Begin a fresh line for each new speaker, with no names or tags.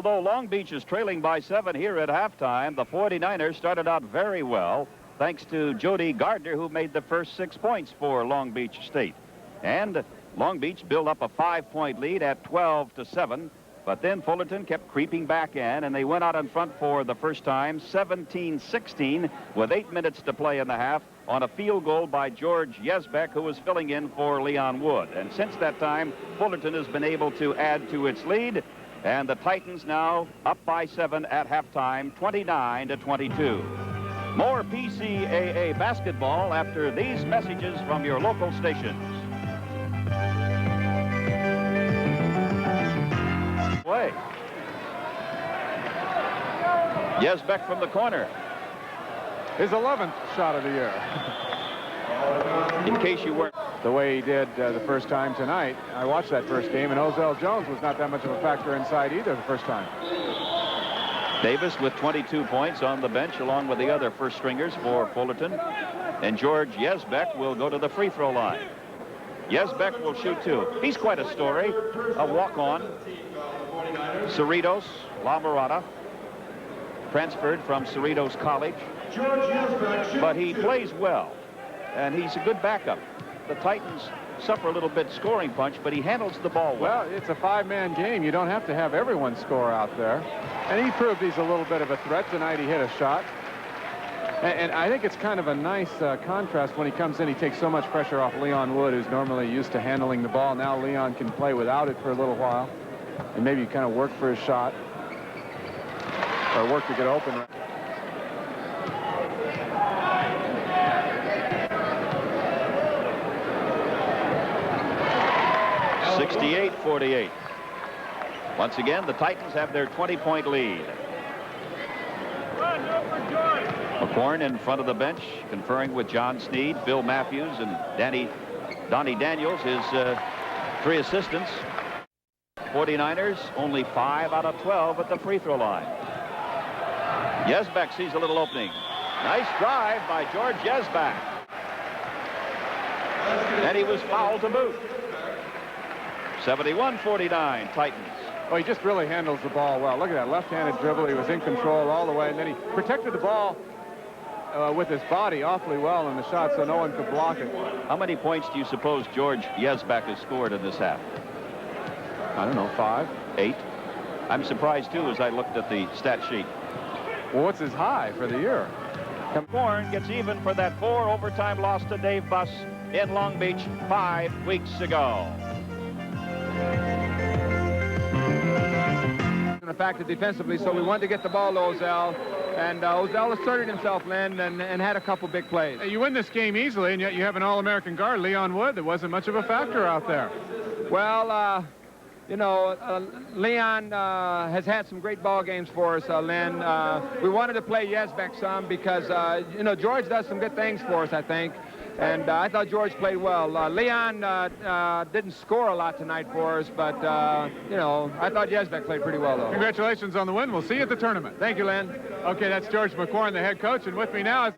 Although Long Beach is trailing by 7 here at halftime, the 49ers started out very well, thanks to Jody Gardner, who made the first 6 points for Long Beach State. And Long Beach built up a 5-point lead at 12-7, but then Fullerton kept creeping back in, and they went out in front for the first time, 17-16, with 8 minutes to play in the half, on a field goal by George Yezbak, who was filling in for Leon Wood. And since that time, Fullerton has been able to add to its lead, and the Titans now up by 7 at halftime, 29-22. More PCAA basketball after these messages from your local stations. Play. Yezbak from the corner.
His 11th shot of the year.
In case you weren't...
The way he did the first time tonight. I watched that first game, and Ozell Jones was not that much of a factor inside either the first time.
Davis with 22 points on the bench, along with the other first stringers for Fullerton. And George Yezbak will go to the free throw line. Yezbak will shoot two. He's quite a story. A walk-on. Cerritos, La Mirada. Transferred from Cerritos College. But he plays well, and he's a good backup. The Titans suffer a little bit scoring punch, but he handles the ball well.
Well, it's a 5-man game. You don't have to have everyone score out there. And he proved he's a little bit of a threat. Tonight he hit a shot. And I think it's kind of a nice contrast when he comes in. He takes so much pressure off Leon Wood, who's normally used to handling the ball. Now Leon can play without it for a little while and maybe kind of work for his shot or work to get open.
68-48. Once again, the Titans have their 20-point lead. McCorn in front of the bench, conferring with John Sneed, Bill Matthews, and Donnie Daniels, his 3 assistants. 49ers only 5 out of 12 at the free throw line. Yezbak sees a little opening. Nice drive by George Yezbak. And he was fouled to boot. 71-49, Titans.
Oh, he just really handles the ball well. Look at that left-handed dribble. He was in control all the way, and then he protected the ball with his body awfully well in the shot so no one could block it.
How many points do you suppose George Yezbak has scored in this half?
I don't know, 5?
8? I'm surprised, too, as I looked at the stat sheet.
Well, what's his high for the year?
McCorn gets even for that 4 overtime loss to Dave Buss in Long Beach 5 weeks ago.
The fact that defensively, so we wanted to get the ball to Ozell, and Ozell asserted himself, Len, and had a couple big plays.
You win this game easily, and yet you have an All-American guard, Leon Wood, that wasn't much of a factor out there.
Well, you know, Leon has had some great ball games for us, Len. We wanted to play Yezbak some because, you know, George does some good things for us, I think. And I thought George played well. Leon didn't score a lot tonight for us, but, you know, I thought Yezbak played pretty well, though.
Congratulations on the win. We'll see you at the tournament.
Thank you, Len.
Okay, that's George McCorn, the head coach, and with me now is